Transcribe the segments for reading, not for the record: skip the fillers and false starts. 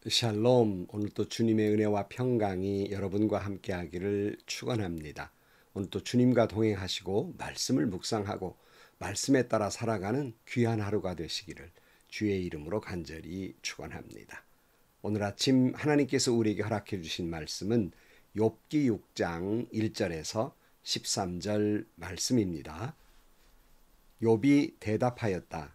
샬롬, 오늘도 주님의 은혜와 평강이 여러분과 함께하기를 축원합니다. 오늘도 주님과 동행하시고 말씀을 묵상하고 말씀에 따라 살아가는 귀한 하루가 되시기를 주의 이름으로 간절히 축원합니다. 오늘 아침 하나님께서 우리에게 허락해 주신 말씀은 욥기 6장 1절에서 13절 말씀입니다. 욥이 대답하였다.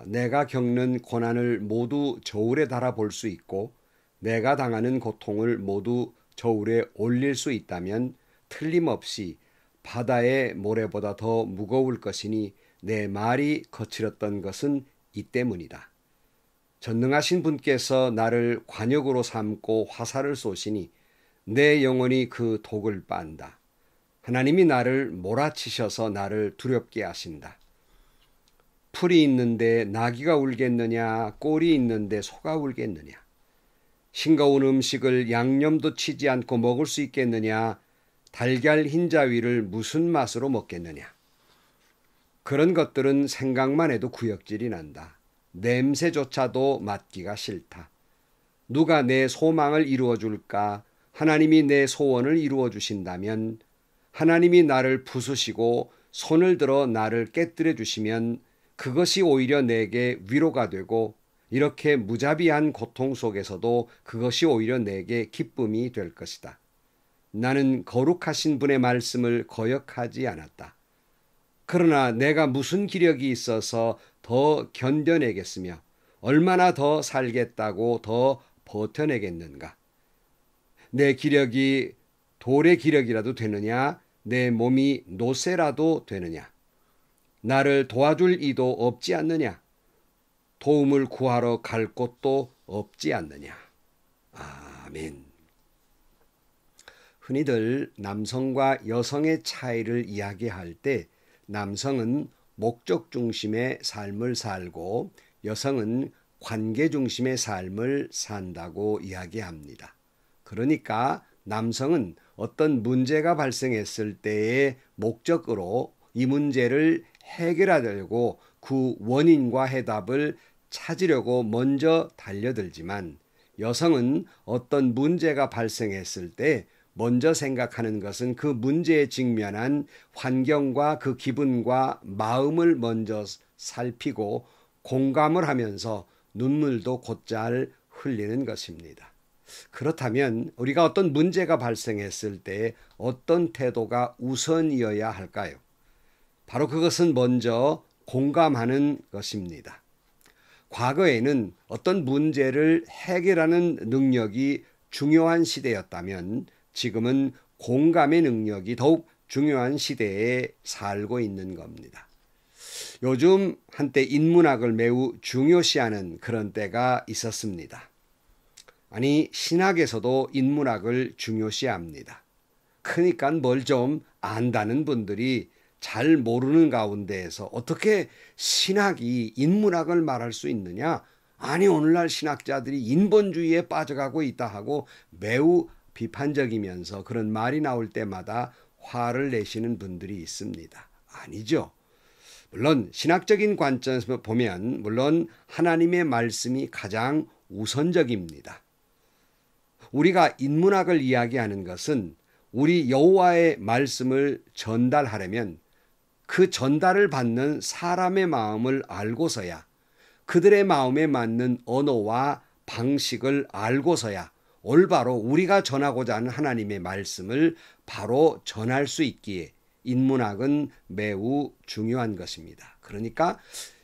내가 겪는 고난을 모두 저울에 달아 볼 수 있고 내가 당하는 고통을 모두 저울에 올릴 수 있다면 틀림없이 바다의 모래보다 더 무거울 것이니 내 말이 거칠었던 것은 이 때문이다. 전능하신 분께서 나를 관역으로 삼고 화살을 쏘시니 내 영혼이 그 독을 빤다. 하나님이 나를 몰아치셔서 나를 두렵게 하신다. 풀이 있는데 나귀가 울겠느냐, 꼴이 있는데 소가 울겠느냐. 싱거운 음식을 양념도 치지 않고 먹을 수 있겠느냐, 달걀 흰자위를 무슨 맛으로 먹겠느냐. 그런 것들은 생각만 해도 구역질이 난다. 냄새조차도 맡기가 싫다. 누가 내 소망을 이루어 줄까? 하나님이 내 소원을 이루어 주신다면, 하나님이 나를 부수시고 손을 들어 나를 깨뜨려 주시면 그것이 오히려 내게 위로가 되고 이렇게 무자비한 고통 속에서도 그것이 오히려 내게 기쁨이 될 것이다. 나는 거룩하신 분의 말씀을 거역하지 않았다. 그러나 내가 무슨 기력이 있어서 더 견뎌내겠으며 얼마나 더 살겠다고 더 버텨내겠는가. 내 기력이 돌의 기력이라도 되느냐, 내 몸이 노새라도 되느냐. 나를 도와줄 이도 없지 않느냐? 도움을 구하러 갈 곳도 없지 않느냐? 아멘. 흔히들 남성과 여성의 차이를 이야기할 때 남성은 목적 중심의 삶을 살고 여성은 관계 중심의 삶을 산다고 이야기합니다. 그러니까 남성은 어떤 문제가 발생했을 때의 목적으로 이 문제를 해결하려고 그 원인과 해답을 찾으려고 먼저 달려들지만 여성은 어떤 문제가 발생했을 때 먼저 생각하는 것은 그 문제에 직면한 환경과 그 기분과 마음을 먼저 살피고 공감을 하면서 눈물도 곧잘 흘리는 것입니다. 그렇다면 우리가 어떤 문제가 발생했을 때 어떤 태도가 우선이어야 할까요? 바로 그것은 먼저 공감하는 것입니다. 과거에는 어떤 문제를 해결하는 능력이 중요한 시대였다면 지금은 공감의 능력이 더욱 중요한 시대에 살고 있는 겁니다. 요즘 한때 인문학을 매우 중요시하는 그런 때가 있었습니다. 아니, 신학에서도 인문학을 중요시합니다. 그러니까 뭘 좀 안다는 분들이 잘 모르는 가운데에서 어떻게 신학이 인문학을 말할 수 있느냐? 아니, 오늘날 신학자들이 인본주의에 빠져가고 있다 하고 매우 비판적이면서 그런 말이 나올 때마다 화를 내시는 분들이 있습니다. 아니죠. 물론 신학적인 관점에서 보면 물론 하나님의 말씀이 가장 우선적입니다. 우리가 인문학을 이야기하는 것은 우리 여호와의 말씀을 전달하려면 그 전달을 받는 사람의 마음을 알고서야 그들의 마음에 맞는 언어와 방식을 알고서야 올바로 우리가 전하고자 하는 하나님의 말씀을 바로 전할 수 있기에 인문학은 매우 중요한 것입니다. 그러니까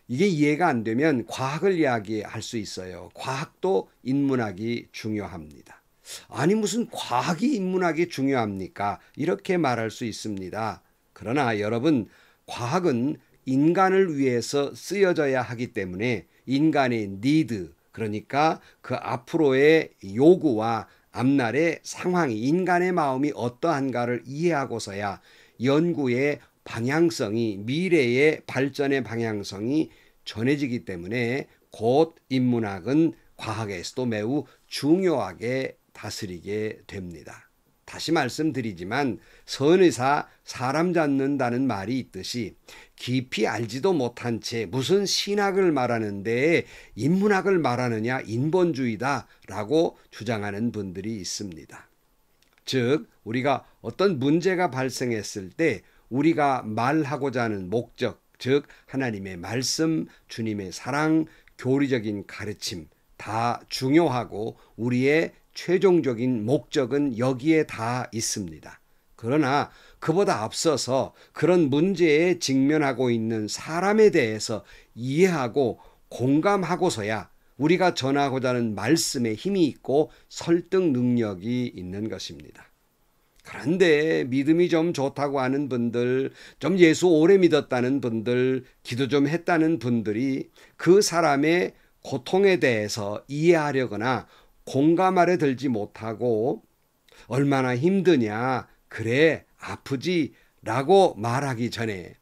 이게 이해가 안 되면 과학을 이야기할 수 있어요. 과학도 인문학이 중요합니다. 아니, 무슨 과학이 인문학이 중요합니까? 이렇게 말할 수 있습니다. 그러나 여러분, 과학은 인간을 위해서 쓰여져야 하기 때문에 인간의 니드, 그러니까 그 앞으로의 요구와 앞날의 상황이 인간의 마음이 어떠한가를 이해하고서야 연구의 방향성이 미래의 발전의 방향성이 전해지기 때문에 곧 인문학은 과학에서도 매우 중요하게 다스리게 됩니다. 다시 말씀드리지만 선의사 사람 잡는다는 말이 있듯이 깊이 알지도 못한 채 무슨 신학을 말하는데 인문학을 말하느냐 인본주의다라고 주장하는 분들이 있습니다. 즉 우리가 어떤 문제가 발생했을 때 우리가 말하고자 하는 목적, 즉 하나님의 말씀, 주님의 사랑, 교리적인 가르침 다 중요하고 우리의 최종적인 목적은 여기에 다 있습니다. 그러나 그보다 앞서서 그런 문제에 직면하고 있는 사람에 대해서 이해하고 공감하고서야 우리가 전하고자 하는 말씀에 힘이 있고 설득 능력이 있는 것입니다. 그런데 믿음이 좀 좋다고 하는 분들, 좀 예수 오래 믿었다는 분들, 기도 좀 했다는 분들이 그 사람의 고통에 대해서 이해하려거나 공감하려 들지 못하고 얼마나 힘드냐, 그래 아프지 라고 말하기 전에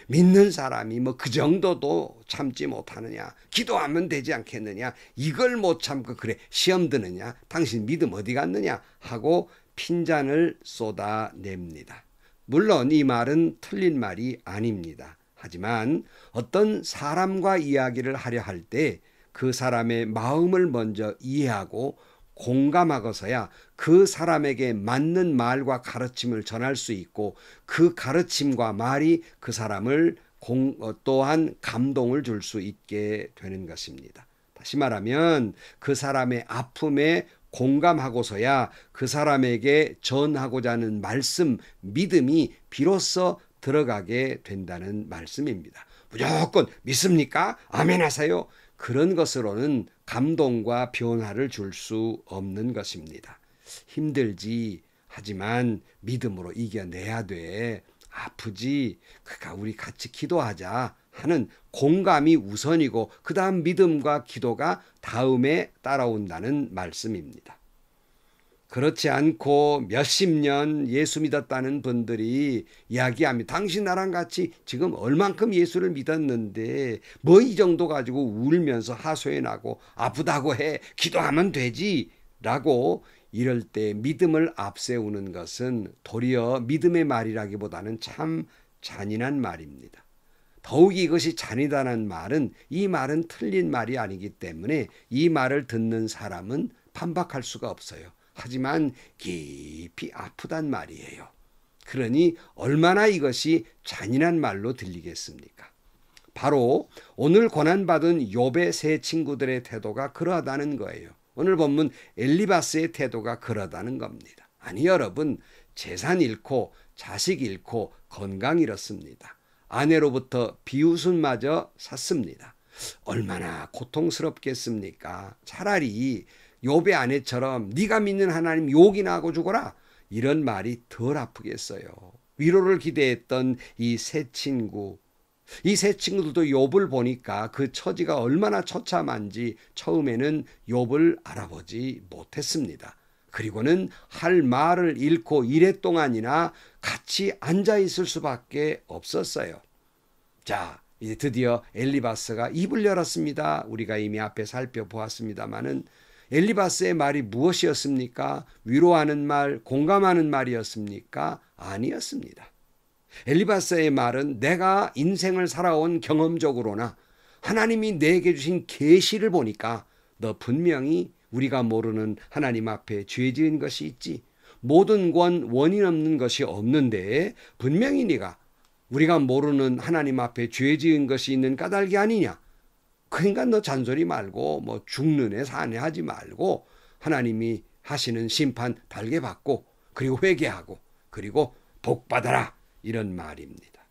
믿는 사람이 뭐 그 정도도 참지 못하느냐, 기도하면 되지 않겠느냐, 이걸 못 참고 그래 시험 드느냐, 당신 믿음 어디 갔느냐 하고 핀잔을 쏟아냅니다. 물론 이 말은 틀린 말이 아닙니다. 하지만 어떤 사람과 이야기를 하려 할 때 그 사람의 마음을 먼저 이해하고 공감하고서야 그 사람에게 맞는 말과 가르침을 전할 수 있고 그 가르침과 말이 그 사람을 또한 감동을 줄 수 있게 되는 것입니다. 다시 말하면 그 사람의 아픔에 공감하고서야 그 사람에게 전하고자 하는 말씀, 믿음이 비로소 들어가게 된다는 말씀입니다. 무조건 믿습니까? 아멘 하세요. 그런 것으로는 감동과 변화를 줄 수 없는 것입니다. 힘들지 하지만 믿음으로 이겨내야 돼. 아프지 그러니까 우리 같이 기도하자 하는 공감이 우선이고 그 다음 믿음과 기도가 다음에 따라온다는 말씀입니다. 그렇지 않고 몇십 년 예수 믿었다는 분들이 이야기합니다. 당신 나랑 같이 지금 얼만큼 예수를 믿었는데 뭐 이 정도 가지고 울면서 하소연하고 아프다고 해 기도하면 되지 라고 이럴 때 믿음을 앞세우는 것은 도리어 믿음의 말이라기보다는 참 잔인한 말입니다. 더욱이 이것이 잔인하다는 말은 이 말은 틀린 말이 아니기 때문에 이 말을 듣는 사람은 반박할 수가 없어요. 하지만 깊이 아프단 말이에요. 그러니 얼마나 이것이 잔인한 말로 들리겠습니까? 바로 오늘 고난받은 욥의 세 친구들의 태도가 그러하다는 거예요. 오늘 본문 엘리바스의 태도가 그러다는 겁니다. 아니 여러분, 재산 잃고 자식 잃고 건강 잃었습니다. 아내로부터 비웃음마저 샀습니다. 얼마나 고통스럽겠습니까? 차라리 욥의 아내처럼 네가 믿는 하나님 욕이나 하고 죽어라 이런 말이 덜 아프겠어요. 위로를 기대했던 이 세 친구, 이 세 친구들도 욥을 보니까 그 처지가 얼마나 처참한지 처음에는 욥을 알아보지 못했습니다. 그리고는 할 말을 잃고 이랫동안이나 같이 앉아 있을 수밖에 없었어요. 자, 이제 드디어 엘리바스가 입을 열었습니다. 우리가 이미 앞에 살펴보았습니다마는 엘리바스의 말이 무엇이었습니까? 위로하는 말, 공감하는 말이었습니까? 아니었습니다. 엘리바스의 말은 내가 인생을 살아온 경험적으로나 하나님이 내게 주신 계시를 보니까 너 분명히 우리가 모르는 하나님 앞에 죄 지은 것이 있지. 모든 원인 없는 것이 없는데 분명히 네가 우리가 모르는 하나님 앞에 죄 지은 것이 있는 까닭이 아니냐. 그러니까 너 잔소리 말고 뭐 죽는 애 사내 하지 말고 하나님이 하시는 심판 달게 받고 그리고 회개하고 그리고 복 받아라 이런 말입니다.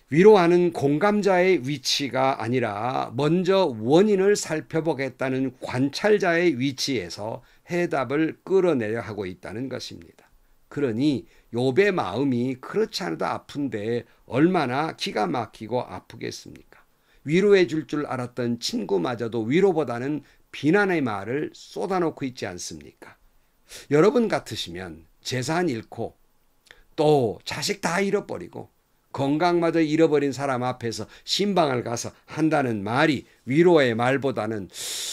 위로하는 공감자의 위치가 아니라 먼저 원인을 살펴보겠다는 관찰자의 위치에서 해답을 끌어내려 하고 있다는 것입니다. 그러니 욥의 마음이 그렇지 않아도 아픈데 얼마나 기가 막히고 아프겠습니까? 위로해 줄 알았던 친구마저도 위로보다는 비난의 말을 쏟아놓고 있지 않습니까? 여러분 같으시면 재산 잃고 또 자식 다 잃어버리고 건강마저 잃어버린 사람 앞에서 신방을 가서 한다는 말이 위로의 말보다는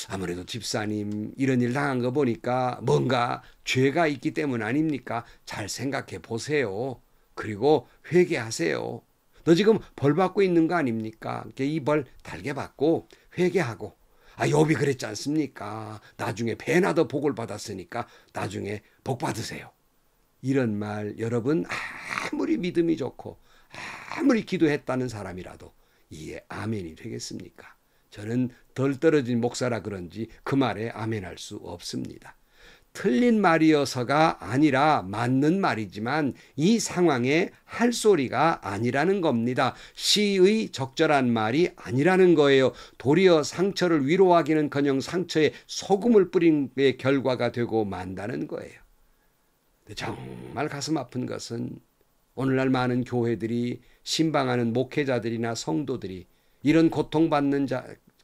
아무래도 집사님 이런 일 당한 거 보니까 뭔가 죄가 있기 때문 아닙니까? 잘 생각해 보세요. 그리고 회개하세요. 너 지금 벌 받고 있는 거 아닙니까? 이 벌 달게 받고 회개하고 욥이 그랬지 않습니까? 나중에 배나 더 복을 받았으니까 나중에 복 받으세요. 이런 말 여러분 아무리 믿음이 좋고 아무리 기도했다는 사람이라도 이에 아멘이 되겠습니까? 저는 덜 떨어진 목사라 그런지 그 말에 아멘할 수 없습니다. 틀린 말이어서가 아니라 맞는 말이지만 이 상황에 할 소리가 아니라는 겁니다. 시의 적절한 말이 아니라는 거예요. 도리어 상처를 위로하기는커녕 상처에 소금을 뿌린 게 결과가 되고 만다는 거예요. 정말 가슴 아픈 것은 오늘날 많은 교회들이 신방하는 목회자들이나 성도들이 이런 고통받는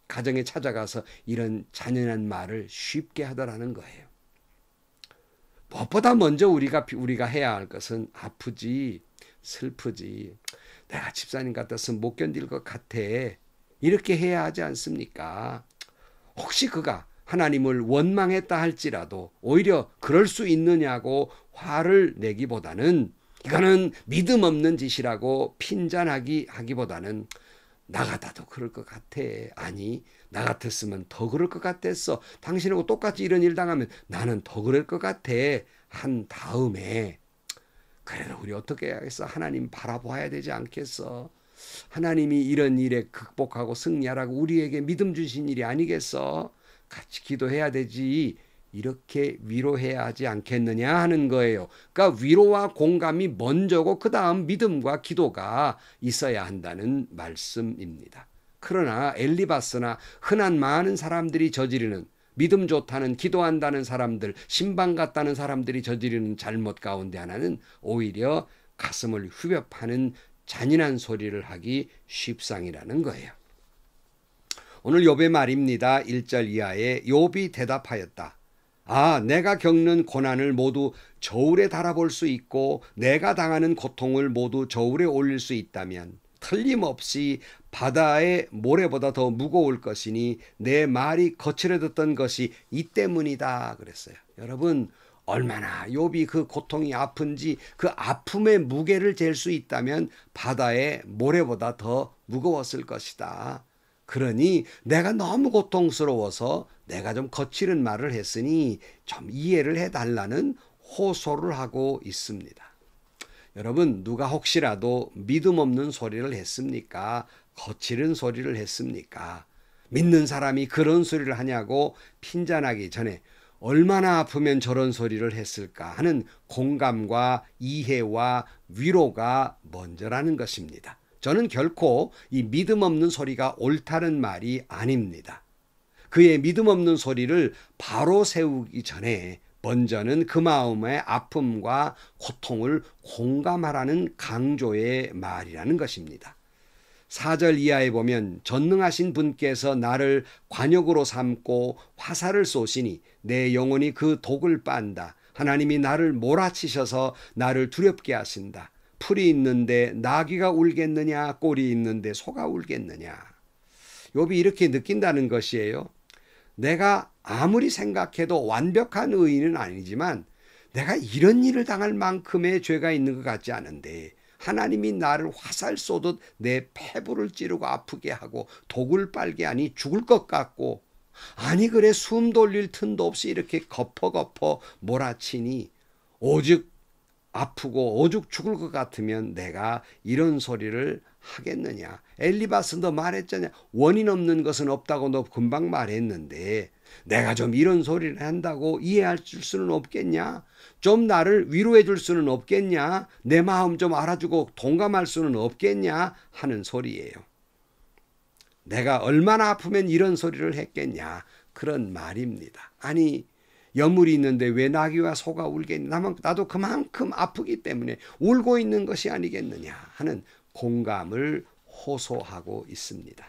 가정에 찾아가서 이런 잔인한 말을 쉽게 하더라는 거예요. 무엇보다 먼저 우리가 해야 할 것은 아프지 슬프지 내가 집사님 같았으면 못 견딜 것 같아 이렇게 해야 하지 않습니까? 혹시 그가 하나님을 원망했다 할지라도 오히려 그럴 수 있느냐고 화를 내기보다는 이거는 믿음 없는 짓이라고 핀잔하기보다는 나 같아도 그럴 것 같아. 아니 나 같았으면 더 그럴 것 같았어. 당신하고 똑같이 이런 일 당하면 나는 더 그럴 것 같아. 한 다음에 그래도 우리 어떻게 해야겠어? 하나님 바라봐야 되지 않겠어? 하나님이 이런 일에 극복하고 승리하라고 우리에게 믿음 주신 일이 아니겠어? 같이 기도해야 되지. 이렇게 위로해야 하지 않겠느냐 하는 거예요. 그러니까 위로와 공감이 먼저고 그 다음 믿음과 기도가 있어야 한다는 말씀입니다. 그러나 엘리바스나 흔한 많은 사람들이 저지르는 믿음 좋다는 기도한다는 사람들, 신방 같다는 사람들이 저지르는 잘못 가운데 하나는 오히려 가슴을 후벼 파는 잔인한 소리를 하기 쉽상이라는 거예요. 오늘 욥의 말입니다. 1절 이하에 욥이 대답하였다. 내가 겪는 고난을 모두 저울에 달아볼 수 있고 내가 당하는 고통을 모두 저울에 올릴 수 있다면 틀림없이 바다의 모래보다 더 무거울 것이니 내 말이 거칠어졌던 것이 이 때문이다 그랬어요. 여러분 얼마나 욥이 그 고통이 아픈지 그 아픔의 무게를 잴 수 있다면 바다의 모래보다 더 무거웠을 것이다. 그러니 내가 너무 고통스러워서 내가 좀 거칠은 말을 했으니 좀 이해를 해달라는 호소를 하고 있습니다. 여러분 누가 혹시라도 믿음 없는 소리를 했습니까? 거칠은 소리를 했습니까? 믿는 사람이 그런 소리를 하냐고 핀잔하기 전에 얼마나 아프면 저런 소리를 했을까 하는 공감과 이해와 위로가 먼저라는 것입니다. 저는 결코 이 믿음 없는 소리가 옳다는 말이 아닙니다. 그의 믿음 없는 소리를 바로 세우기 전에 먼저는 그 마음의 아픔과 고통을 공감하라는 강조의 말이라는 것입니다. 4절 이하에 보면 전능하신 분께서 나를 관역으로 삼고 화살을 쏘시니 내 영혼이 그 독을 빤다. 하나님이 나를 몰아치셔서 나를 두렵게 하신다. 풀이 있는데 나귀가 울겠느냐 꼴이 있는데 소가 울겠느냐. 욥이 이렇게 느낀다는 것이에요. 내가 아무리 생각해도 완벽한 의인은 아니지만 내가 이런 일을 당할 만큼의 죄가 있는 것 같지 않은데 하나님이 나를 화살 쏘듯 내 폐부를 찌르고 아프게 하고 독을 빨게 하니 죽을 것 같고 아니 그래 숨 돌릴 틈도 없이 이렇게 거퍼거퍼 몰아치니 오죽 아프고 오죽 죽을 것 같으면 내가 이런 소리를 하겠느냐. 엘리바스 너 말했잖냐. 원인 없는 것은 없다고 너 금방 말했는데 내가 좀 이런 소리를 한다고 이해할 수는 없겠냐. 좀 나를 위로해 줄 수는 없겠냐. 내 마음 좀 알아주고 동감할 수는 없겠냐 하는 소리예요. 내가 얼마나 아프면 이런 소리를 했겠냐 그런 말입니다. 아니 여물이 있는데 왜 나귀와 소가 울겠냐. 나도 그만큼 아프기 때문에 울고 있는 것이 아니겠느냐 하는 공감을 호소하고 있습니다.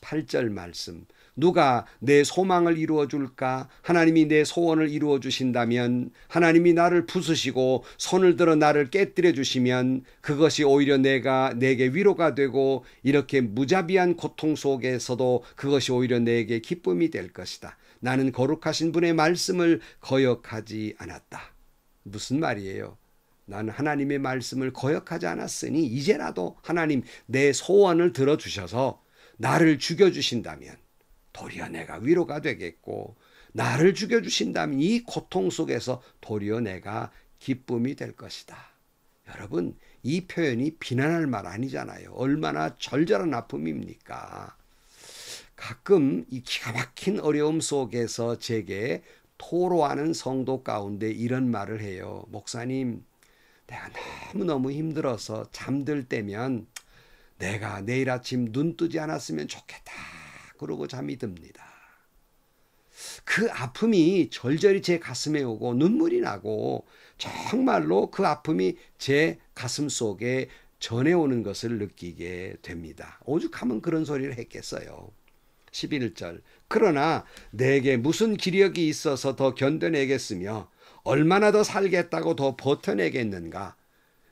8절 말씀 누가 내 소망을 이루어 줄까? 하나님이 내 소원을 이루어 주신다면, 하나님이 나를 부수시고 손을 들어 나를 깨뜨려 주시면 그것이 오히려 내게 위로가 되고, 이렇게 무자비한 고통 속에서도 그것이 오히려 내게 기쁨이 될 것이다. 나는 거룩하신 분의 말씀을 거역하지 않았다. 무슨 말이에요? 나는 하나님의 말씀을 거역하지 않았으니 이제라도 하나님 내 소원을 들어주셔서 나를 죽여주신다면 도리어 내가 위로가 되겠고, 나를 죽여주신다면 이 고통 속에서 도리어 내가 기쁨이 될 것이다. 여러분, 이 표현이 비난할 말 아니잖아요. 얼마나 절절한 아픔입니까? 가끔 이 기가 막힌 어려움 속에서 제게 토로하는 성도 가운데 이런 말을 해요. 목사님, 내가 너무너무 힘들어서 잠들 때면 내가 내일 아침 눈 뜨지 않았으면 좋겠다, 그러고 잠이 듭니다. 그 아픔이 절절히 제 가슴에 오고 눈물이 나고 정말로 그 아픔이 제 가슴 속에 전해오는 것을 느끼게 됩니다. 오죽하면 그런 소리를 했겠어요. 11절, 그러나 내게 무슨 기력이 있어서 더 견뎌내겠으며 얼마나 더 살겠다고 더 버텨내겠는가?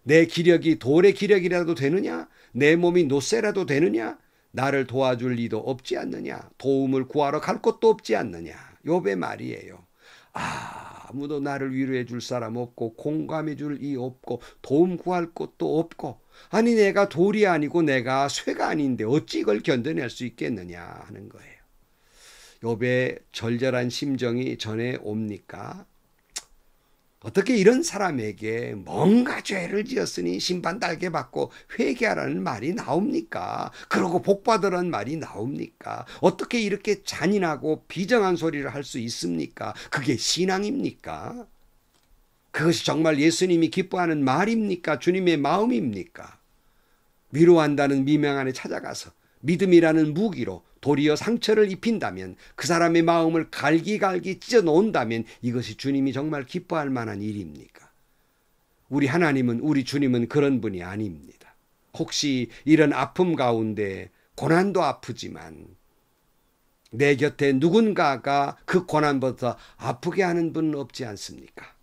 내 기력이 돌의 기력이라도 되느냐? 내 몸이 노쇠라도 되느냐? 나를 도와줄 이도 없지 않느냐? 도움을 구하러 갈 곳도 없지 않느냐? 욥의 말이에요. 아무도 나를 위로해 줄 사람 없고 공감해 줄 이 없고 도움 구할 곳도 없고, 아니 내가 돌이 아니고 내가 쇠가 아닌데 어찌 이걸 견뎌낼 수 있겠느냐 하는 거예요. 욥의 절절한 심정이 전해 옵니까? 어떻게 이런 사람에게 뭔가 죄를 지었으니 심판 달게 받고 회개하라는 말이 나옵니까? 그러고 복받으라는 말이 나옵니까? 어떻게 이렇게 잔인하고 비정한 소리를 할 수 있습니까? 그게 신앙입니까? 그것이 정말 예수님이 기뻐하는 말입니까? 주님의 마음입니까? 위로한다는 미명 안에 찾아가서 믿음이라는 무기로 도리어 상처를 입힌다면, 그 사람의 마음을 갈기갈기 찢어 놓는다면 이것이 주님이 정말 기뻐할 만한 일입니까? 우리 하나님은, 우리 주님은 그런 분이 아닙니다. 혹시 이런 아픔 가운데 고난도 아프지만 내 곁에 누군가가 그 고난보다 아프게 하는 분은 없지 않습니까?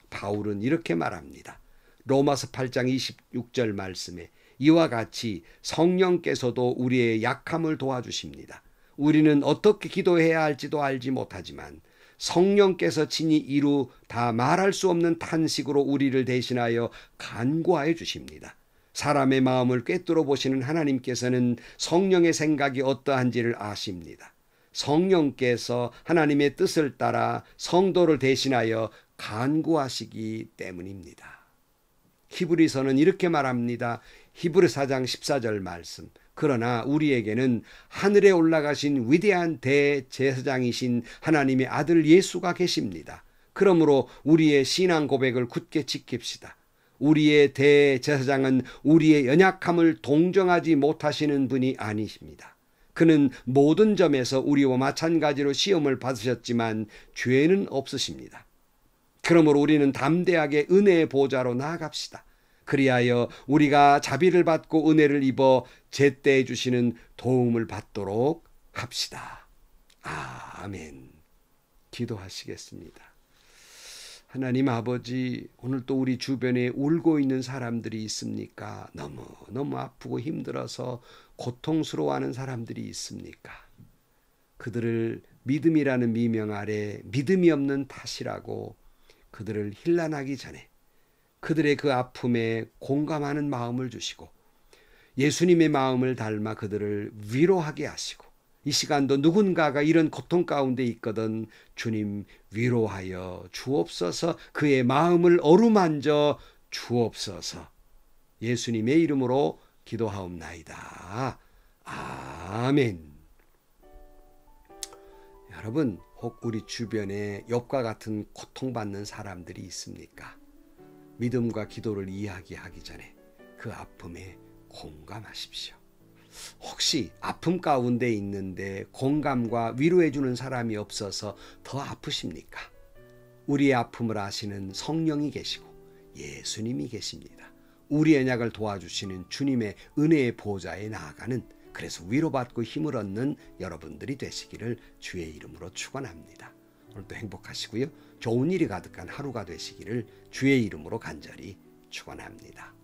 바울은 이렇게 말합니다. 로마서 8장 26절 말씀에 이와 같이 성령께서도 우리의 약함을 도와주십니다. 우리는 어떻게 기도해야 할지도 알지 못하지만 성령께서 친히 이루 다 말할 수 없는 탄식으로 우리를 대신하여 간구하여 주십니다. 사람의 마음을 꿰뚫어 보시는 하나님께서는 성령의 생각이 어떠한지를 아십니다. 성령께서 하나님의 뜻을 따라 성도를 대신하여 간구하시기 때문입니다. 히브리서는 이렇게 말합니다. 히브리 4장 14절 말씀. 그러나 우리에게는 하늘에 올라가신 위대한 대제사장이신 하나님의 아들 예수가 계십니다. 그러므로 우리의 신앙 고백을 굳게 지킵시다. 우리의 대제사장은 우리의 연약함을 동정하지 못하시는 분이 아니십니다. 그는 모든 점에서 우리와 마찬가지로 시험을 받으셨지만 죄는 없으십니다. 그러므로 우리는 담대하게 은혜의 보좌로 나아갑시다. 그리하여 우리가 자비를 받고 은혜를 입어 제때해 주시는 도움을 받도록 합시다. 아멘. 기도하시겠습니다. 하나님 아버지, 오늘 또 우리 주변에 울고 있는 사람들이 있습니까? 너무 아프고 힘들어서 고통스러워하는 사람들이 있습니까? 그들을 믿음이라는 미명 아래 믿음이 없는 탓이라고 그들을 힐난하기 전에 그들의 그 아픔에 공감하는 마음을 주시고 예수님의 마음을 닮아 그들을 위로하게 하시고, 이 시간도 누군가가 이런 고통 가운데 있거든 주님 위로하여 주옵소서, 그의 마음을 어루만져 주옵소서. 예수님의 이름으로 기도하옵나이다. 아멘. 여러분, 혹 우리 주변에 욥과 같은 고통받는 사람들이 있습니까? 믿음과 기도를 이야기하기 전에 그 아픔에 공감하십시오. 혹시 아픔 가운데 있는데 공감과 위로해 주는 사람이 없어서 더 아프십니까? 우리의 아픔을 아시는 성령이 계시고 예수님이 계십니다. 우리의 언약을 도와주시는 주님의 은혜의 보좌에 나아가는 그래서 위로받고 힘을 얻는 여러분들이 되시기를 주의 이름으로 축원합니다. 오늘도 행복하시고요. 좋은 일이 가득한 하루가 되시기를 주의 이름으로 간절히 축원합니다.